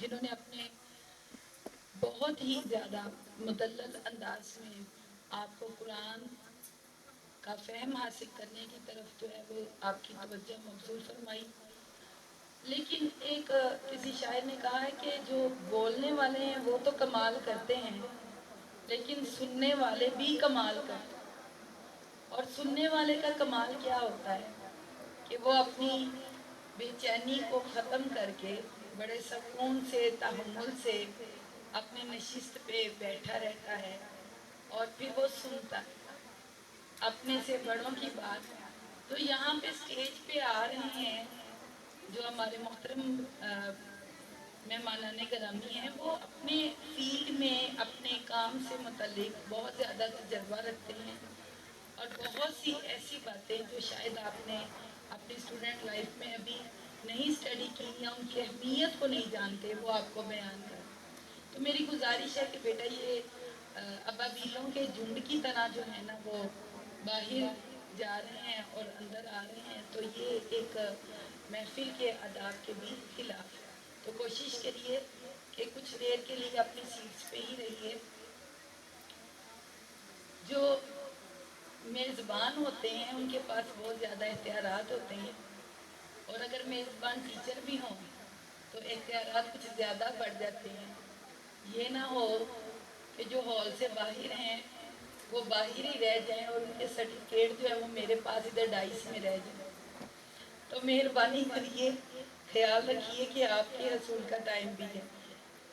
जिन्होंने अपने बहुत ही ज़्यादा मुदल्लल अंदाज में आपको कुरान का फ़हम हासिल करने की तरफ जो है वो आपकी तवज्जो मबज़ूल फरमाई। लेकिन एक किसी शायर ने कहा है कि जो बोलने वाले हैं वो तो कमाल करते हैं, लेकिन सुनने वाले भी कमाल करते हैं। और सुनने वाले का कमाल क्या होता है कि वो अपनी बेचैनी को ख़त्म करके बड़े सुकून से तहम्मुल से अपने नशिस्त पे बैठा रहता है और फिर वो सुनता है अपने से बड़ों की बात। तो यहाँ पे स्टेज पे आ रहे हैं जो हमारे मोहतरम मेहमानाने गिरामी हैं, वो अपने फील्ड में अपने काम से मुतल्लिक बहुत ज़्यादा तजर्बा रखते हैं और बहुत सी ऐसी बातें जो शायद आपने अपनी स्टूडेंट लाइफ में अभी नहीं स्टडी की या उनकी अहमियत को नहीं जानते, वो आपको बयान करें। तो मेरी गुजारिश है कि बेटा ये अबाबीलों के झुंड की तरह जो है ना वो बाहर जा रहे हैं और अंदर आ रहे हैं, तो ये एक महफिल के आदाब के भी खिलाफ है। तो कोशिश करिए कि कुछ देर के लिए अपनी सीट्स पे ही रहिए। जो मेज़बान होते हैं उनके पास बहुत ज़्यादा एहतियात होते हैं, और अगर मेज़बान टीचर भी हों तो एहतियात कुछ ज़्यादा बढ़ जाते हैं। ये ना हो कि जो हॉल से बाहर हैं वो बाहर ही रह जाएं और उनके सर्टिफिकेट जो है वो मेरे पास इधर डाइस में रह जाए। तो मेहरबानी करिए, ख्याल रखिए कि आपके हसूल का टाइम भी है।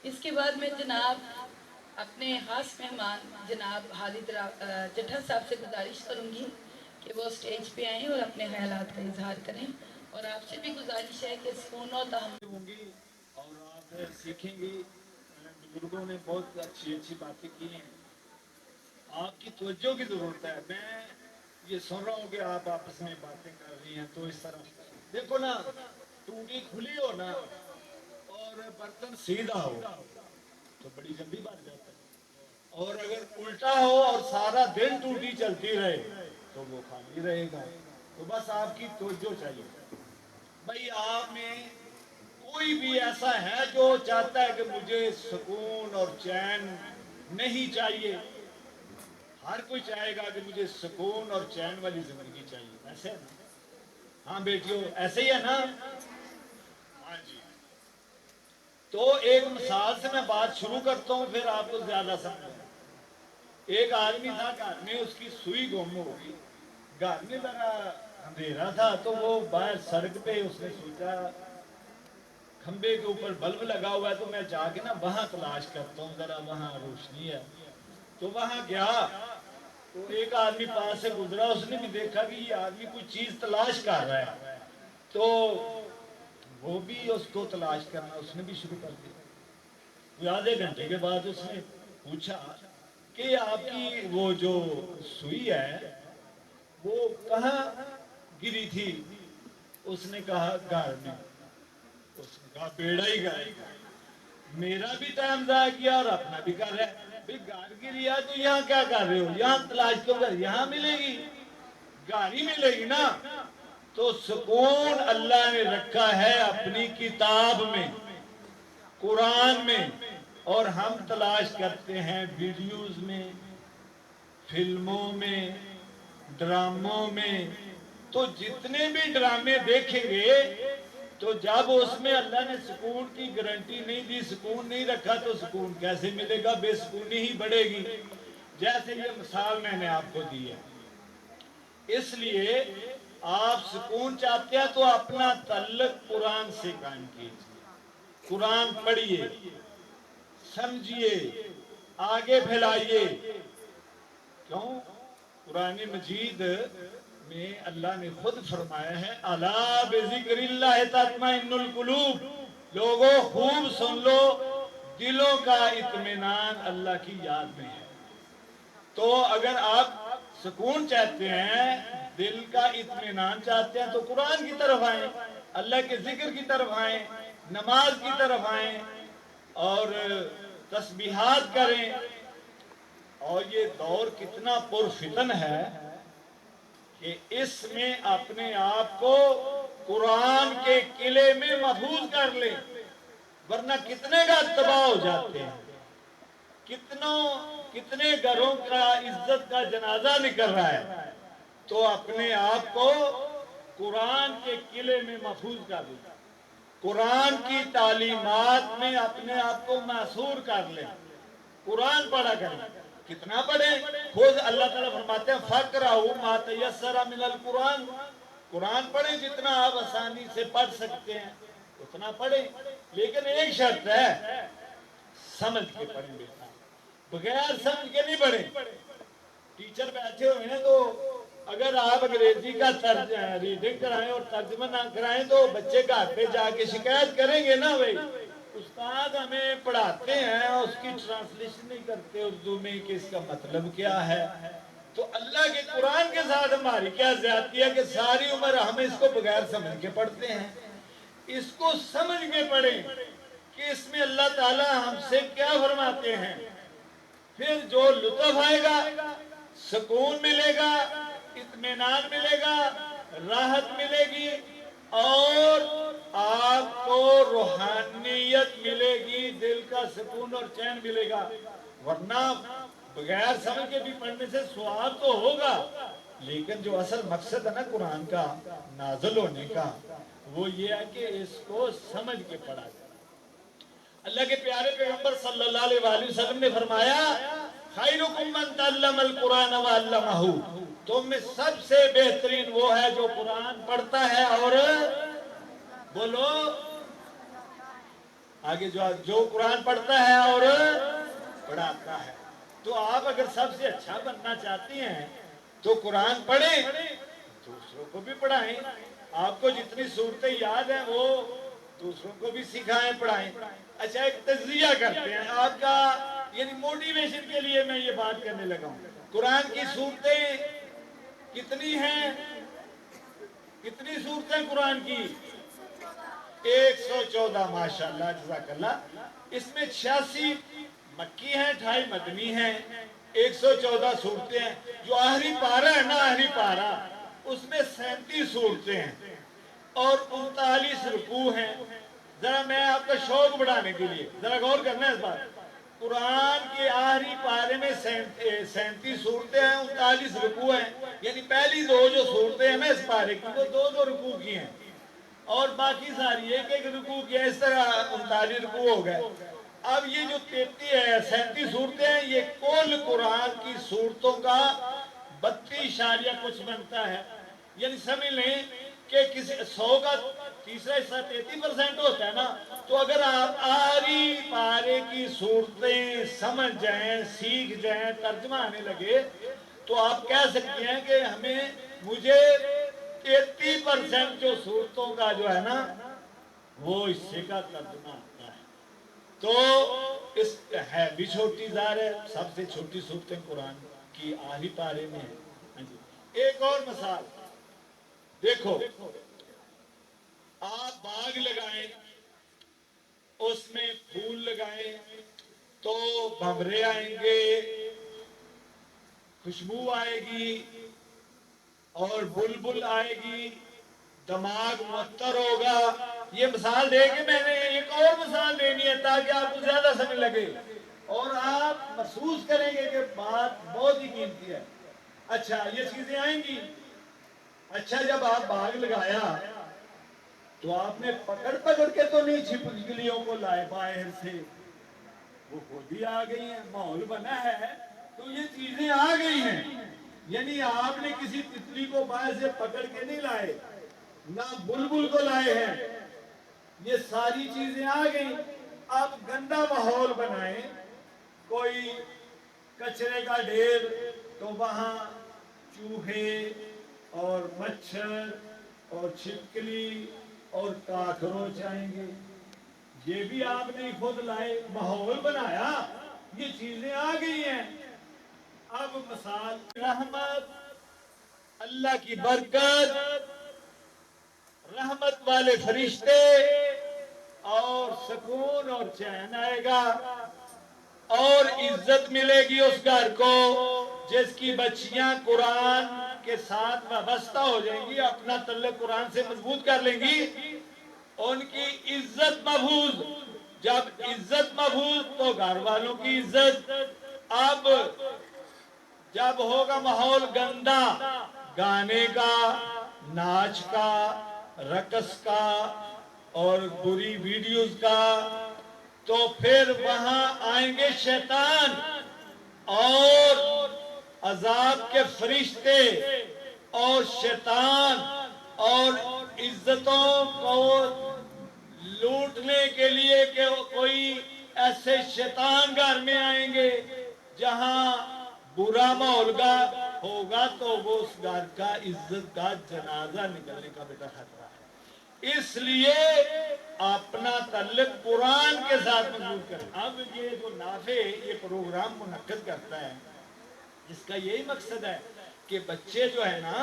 इसके बाद मैं जनाब अपने खास मेहमान जनाब हालिद जट्टा साहब से गुजारिश करूँगी कि वो स्टेज पे आएँ और अपने ख्यालात का इजहार करें, और आपसे भी गुजारिश है कि सुकून और तहम्मुल होंगी और आप सीखेंगी। बुजुर्गों ने बहुत अच्छी अच्छी बातें की हैं, आपकी तवज्जो की जरूरत है। मैं ये सुन रहा हूँ कि आप आपस में बातें कर रही हैं, तो इस तरह देखो ना, टूटी खुली हो ना और बर्तन सीधा हो तो बड़ी जल्दी बन जाता है, और अगर उल्टा हो और सारा दिन टूटी चलती रहे तो वो खाली रहेगा। तो बस आपकी तवज्जो चाहिए। भाई आप में कोई भी ऐसा है जो चाहता है कि मुझे सुकून और चैन नहीं चाहिए? हर कोई चाहेगा कि मुझे सुकून और चैन वाली जिंदगी चाहिए, ऐसे है ना? हाँ बेटियों, ऐसे ही है ना? हाँ जी। तो एक मिसाल से मैं बात शुरू करता हूँ, फिर आपको ज्यादा समझ। एक आदमी था घर में, उसकी सुई गुम हो गई। घर में बड़ा अंधेरा था, तो वो बाहर सड़क पे उसने सोचा खंबे के ऊपर बल्ब लगा हुआ है, तो मैं जाके ना वहां तलाश करता हूँ, जरा वहां रोशनी है। तो वहां गया, तो एक आदमी पास से गुजरा, उसने भी देखा कि ये आदमी कोई चीज तलाश कर रहा है, तो वो भी उसको तलाश करना उसने भी शुरू कर दिया। तो आधे घंटे के बाद उसने पूछा कि आपकी वो जो सुई है वो कहाँ गिरी थी? उसने कहा घर में। उसने कहा बेड़ा ही गाएगा, मेरा भी टाइम जाया किया और अपना भी कर रहा है। भाई घर की रिया तो यहाँ क्या कर रहे हो? यहाँ तलाश तो कर, यहाँ मिलेगी, घर ही मिलेगी ना। तो सुकून अल्लाह ने रखा है अपनी किताब में, कुरान में, और हम तलाश करते हैं वीडियोस में, फिल्मों में, ड्रामों में। तो जितने भी ड्रामे देखेंगे, तो जब उसमें अल्लाह ने सुकून की गारंटी नहीं दी, सुकून नहीं रखा, तो सुकून कैसे मिलेगा? बेसुकूनी ही बढ़ेगी। जैसे ये मिसाल मैंने आपको दी है। इसलिए आप सुकून चाहते हैं तो अपना तल्लुक कुरान से कायम कीजिए, कुरान पढ़िए, समझिए, आगे फैलाइए। क्यों? कुरान मजीद में अल्लाह ने खुद फरमाया है, अला बिज़िक्रिल्लाह तत्मइन्नुल कुलूब। लोगों खूब सुन लो, दिलों का इत्मीनान अल्लाह की याद में है। तो अगर आप सुकून चाहते हैं, दिल का इत्मीनान चाहते हैं, तो कुरान की तरफ आए, अल्लाह के जिक्र की तरफ आए, नमाज की तरफ आए और तस्बीहात करें। और ये दौर कितना पुरफितन है कि इसमें अपने आप को कुरान के किले में महफूज कर ले। ورنہ کتنے کا تباہ ہو جاتے ہیں، کتنے گھروں کا عزت کا جنازہ نکل رہا ہے۔ تو اپنے آپ کو قرآن کے قلعے میں محفوظ کر لیں، قرآن کی تعلیمات میں اپنے آپ کو محصور کر لیں، قرآن پڑھا کریں۔ کتنا پڑھیں؟ خود اللہ تعالیٰ فرماتے ہیں فَقْرَؤْا مَا تَيَسَّرَ مِنَ الْقُرْآنِ، قرآن پڑھیں جتنا آپ آسانی سے پڑھ سکتے ہیں اتنا پڑھیں، لیکن ایک شرط ہے، سمجھ کے پڑھیں بیٹا، بغیر سمجھ کے نہیں پڑھیں۔ ٹیچر بیٹھے ہوئے ہیں تو اگر آپ انگریزی کا ریڈنگ کرائیں اور ترجمہ نہ کرائیں تو بچے گھر پہ جا کے شکایت کریں گے نا، بھائی استاد ہمیں پڑھاتے ہیں اس کی ٹرانسلیشن نہیں کرتے اردو میں کہ اس کا مطلب کیا ہے۔ تو اللہ کے قرآن کے ساتھ ہماری کیا زیادتی ہے کہ ساری عمر ہم اس کو بغیر سمجھ کے پڑھتے ہیں۔ اس کو سمجھ کے پڑھیں کہ اس میں اللہ تعالیٰ ہم سے کیا فرماتے ہیں، پھر جو لطف آئے گا، سکون ملے گا، اطمینان ملے گا، راحت ملے گی، اور آپ کو روحانیت ملے گی، دل کا سکون اور چین ملے گا۔ ورنہ بغیر سمجھ کے بھی پڑھنے سے ثواب تو ہوگا، لیکن جو اصل مقصد ہے نا قرآن کا نازل ہونے کا، وہ یہ ہے کہ اس کو سمجھ کے پڑھا جائے۔ اللہ کے پیارے پیغمبر صلی اللہ علیہ وآلہ وسلم نے فرمایا خیرکم من تعلم القرآن وعلمہ، تم میں سب سے بہترین وہ ہے جو قرآن پڑھتا ہے اور بولو آگے، جو قرآن پڑھتا ہے اور پڑھاتا ہے۔ تو آپ اگر سب سے اچھا بننا چاہتی ہیں تو قرآن پڑھیں، دوسروں کو بھی پڑھائیں۔ آپ کو جتنی صورتیں یاد ہیں وہ دوسروں کو بھی سکھائیں، پڑھائیں۔ اچھا، ایک تجزیہ کرتے ہیں آپ کا، یعنی موٹیویشن کے لیے میں یہ بات کرنے لگا ہوں۔ قرآن کی صورتیں کتنی ہیں؟ کتنی صورتیں قرآن کی؟ 114، ماشاءاللہ، جزاک اللہ۔ اس میں 86 مکی ہیں، 28 مدنی ہیں، 114 صورتیں ہیں۔ جو آخری پارہ ہے نا، آخری پارہ، اس میں 37 صورتیں ہیں اور 39 رکوع ہیں۔ ذرا میں آپ کا شوق بڑھانے کے لیے ذرا غور کرنا ہے اس بات، قرآن کے آخری پارے میں 37 صورتیں ہیں، 39 رکوع ہیں، یعنی پہلی دو جو صورتیں ہیں نا اس پارے کی وہ دو رکوع کی ہیں، اور باقی ساری ایک رکوع کی ہے، اس طرح 39 رکوع ہو گئے۔ اب یہ جو 37 صورتیں ہیں یہ کل قرآن کی صورتوں کا 32 کچھ بنتا ہے، یعنی سمجھ لیں کہ کسی 100 کا تیسرا حصہ 33% ہوتا ہے نا، تو اگر آپ آخری پارے کی صورتیں سمجھ جائیں، سیکھ جائیں، ترجمہ آنے لگے تو آپ کہہ سکتے ہیں کہ مجھے 33% جو صورتوں کا جو ہے نا وہ حصے کا ترجمہ آتا ہے۔ تو اس ہے بھی چھوٹی ظاہر ہے، سب سے چھوٹی صورتیں قرآن کی آخری پارے میں ہیں۔ ایک اور مثال دیکھو، آپ باغ لگائیں، اس میں پھول لگائیں تو بھنورے آئیں گے، خوشبو آئے گی اور بلبل آئے گی، دماغ معطر ہوگا۔ یہ مثال دے کے میں نے ایک اور مثال دینی ہے تاکہ آپ کو زیادہ سمجھ لگے اور آپ محسوس کریں گے کہ بات بہت ہی قیمتی ہے۔ اچھا، یہ چیزیں آئیں گی۔ اچھا، جب آپ باغ لگایا تو آپ نے پکڑ کے تو نہیں چھپکلیوں کو لائے باہر سے، وہ خود ہی آ گئی ہیں، ماحول بنا ہے تو یہ چیزیں آ گئی ہیں، یعنی آپ نے کسی تتلی کو باہر سے پکڑ کے نہیں لائے، نہ بلبل کو لائے ہیں، یہ ساری چیزیں آ گئی۔ اب گندا ماحول بنائیں، کوئی کچرے کا ڈھیر تو وہاں چوہے اور مچھر اور چھپکلی اور کاکروچ آئیں گے۔ یہ بھی آپ نے خود لائے، ماحول بنایا، یہ چیزیں آ گئی ہیں۔ اب مثال، رحمت، اللہ کی برکت، رحمت والے فرشتے اور سکون اور چین آئے گا اور عزت ملے گی اس گھر کو جس کی بچیاں قرآن کے ساتھ وابستہ ہو جائیں گی، اپنا تعلق قرآن سے مضبوط کر لیں گی، ان کی عزت محفوظ जब इज्जत महफूज तो घर वालों की इज्जत। अब जब होगा माहौल गंदा, गाने का, नाच का, रकस का और बुरी वीडियोस का, तो फिर वहां आएंगे शैतान और अजाब के फरिश्ते और शैतान, और इज्जतों को लूटने के लिए कि कोई ऐसे शैतान घर में आएंगे जहां बुरा माहौल का होगा, तो वो उस घर का इज्जत का जनाजा निकलने का बेटा खतरा है। इसलिए अपना तल्लुक कुरान के साथ मजबूत करें। अब ये जो नाफे ये प्रोग्राम मुनक्किद करता है, इसका यही मकसद है कि बच्चे जो है ना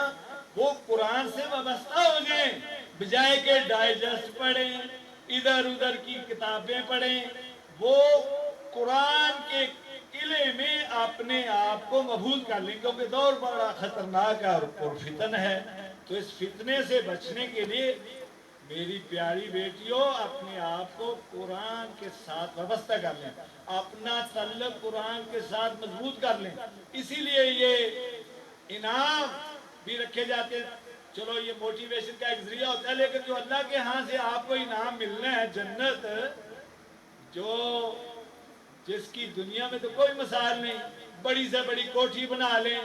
वो कुरान से वाबस्ता हो जाएं, बजाय के डाइजेस्ट पढ़ें, इधर उधर की किताबें पढ़ें। वो कुरान के किले में अपने आप को महफूज कर लें, क्योंकि दौर बड़ा खतरनाक है और फितन है। तो इस फितने से बचने के लिए मेरी प्यारी बेटियों, अपने आप को कुरान के साथ वाबस्ता कर लें, अपना तल्लुक कुरान के साथ मजबूत कर लें। इसीलिए ये इनाम भी रखे जाते हैं। चलो ये मोटिवेशन का एक जरिया होता है, लेकिन जो अल्लाह के यहाँ से आपको इनाम मिलना है, जन्नत, जो जिसकी दुनिया में तो कोई मिसाल नहीं, बड़ी से बड़ी कोठी बना लें,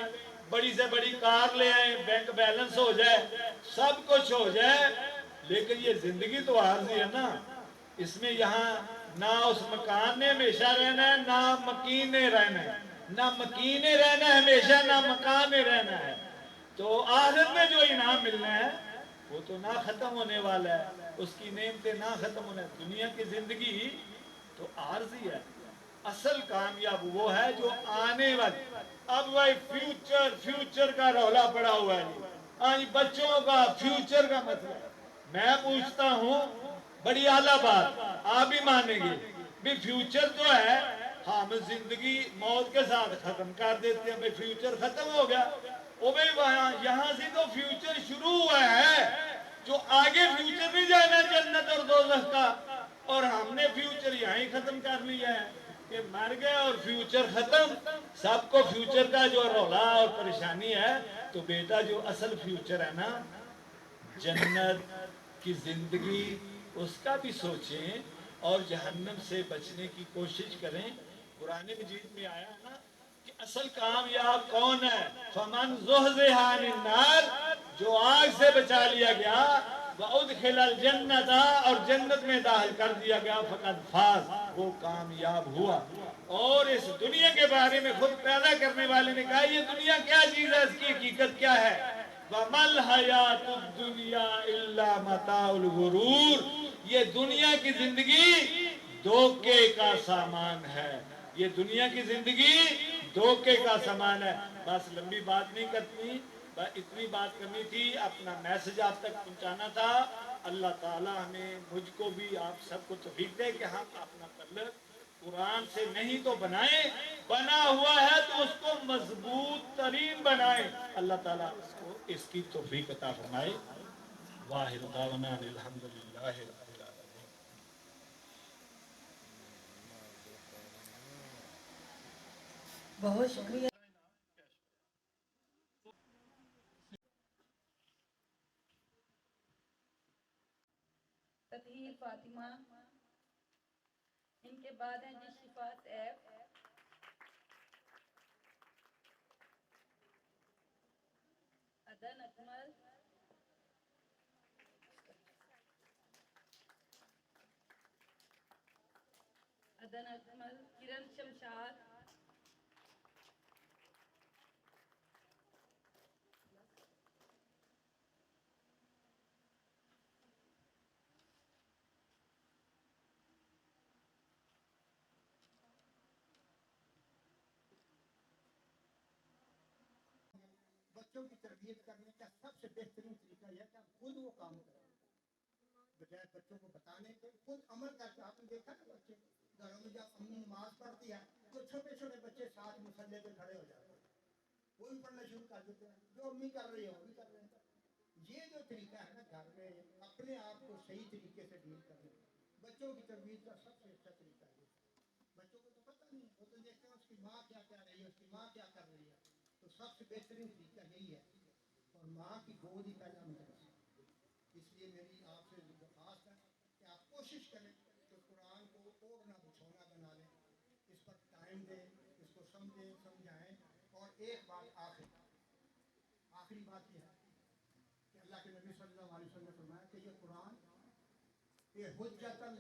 बड़ी से बड़ी कार ले आए, बैंक बैलेंस हो जाए, सब कुछ हो जाए, लेकिन ये जिंदगी तो आर्जी है ना। इसमें यहाँ ना उस मकान ने हमेशा रहना है, ना मकीन ने रहना है, ना मकीन ने रहना है हमेशा, ना मकान ने रहना है। तो आखिर में जो इनाम मिलना है वो तो ना खत्म होने वाला है, उसकी नेमतें ना खत्म होने। दुनिया की जिंदगी तो आर्जी है, असल कामयाब वो है जो आने वाली। अब भाई फ्यूचर फ्यूचर का रौला पड़ा हुआ है। आज बच्चों का फ्यूचर का मतलब, मैं पूछता हूँ बड़ी आला बात, आप भी मानेंगे भी फ्यूचर जो है हम जिंदगी मौत के साथ खत्म कर देते हैं, भाई फ्यूचर खत्म हो गया। ओ भाई वहां यहाँ से तो फ्यूचर शुरू हुआ है, जो आगे फ्यूचर नहीं जाना जन्नत और दोज़ख का, और हमने फ्यूचर यहाँ ही खत्म कर लिया है कि मर गए और फ्यूचर खत्म। सबको फ्यूचर का जो रौला और परेशानी है, तो बेटा जो असल फ्यूचर है ना, जन्नत की जिंदगी, उसका भी सोचें और जहन्नम से बचने की कोशिश करें। कुरान मजीद में आया ना कि असल कामयाब कौन है, फमन ज़ुहज़िहा अनिन नार, जो आग से बचा लिया गया, व उदखिलल जन्नत, और जन्नत में दाखिल कर दिया गया, फकद फाज, वो कामयाब हुआ। और इस दुनिया के बारे में खुद पैदा करने वाले ने कहा ये दुनिया क्या चीज है, इसकी हकीकत क्या है, वमल हयातुद दुनिया इल्ला मताउल गुरूर, ये दुनिया की जिंदगी धोखे का सामान है, ये दुनिया की जिंदगी धोखे का सामान है। बस लंबी बात नहीं करनी, इतनी बात करनी थी, अपना मैसेज आप तक पहुंचाना था। अल्लाह ताला हमें, मुझको भी, आप सबको तौफीक दे कि हम अपना तल्लुक कुरान से नहीं तो बनाए, बना हुआ है तो उसको मजबूत तरीन बनाए। अल्लाह ताला उसको इसकी तौफीक अता फरमाए। वाहिर दावना अल्हम्दुलिल्लाहि रब्बिल आलमीन। बहुत शुक्रिया। ततहीर फातिमा, इनके बाद हैं जी शिफा सैफ, अदन अकमल, किरण शमशाद, बच्चों की तरबियत करने का सबसे बेहतरीन तरीका यह कि आप खुद वो काम करें, बजाय बच्चों को बताने के खुद अमल करके। आपने देखा ना बच्चे घरों में जब अम्मी नमाज पढ़ती है तो छोटे छोटे बच्चे साथ मुसल्ले पे खड़े हो जाते हैं, वो भी पढ़ना शुरू कर देते हैं, जो अम्मी कर रही है वो भी कर रहे हैं। ये जो तरीका है ना घर में अपने आप को सही तरीके से डील करने, बच्चों की तरबियत का सबसे अच्छा तरीका है। बच्चों को तो पता नहीं है, वो तो देखते हैं उसकी माँ क्या कह रही है, उसकी माँ क्या कर रही है, तो सबसे बेहतरीन तरीका यही है। और माँ की गोद ही पहला मदरसा है। इसलिए मेरी आपसे दरख्वास्त है कि आप कोशिश करें कि कुरान को ओढ़ना बिछौना बना लें, इस पर टाइम दें, इसको समझें समझाएं। और एक बात आखिरी बात यह है कि अल्लाह के नबी सल्लल्लाहु अलैहि वसल्लम ने फरमाया कि ये कुरान ये हुज्जतन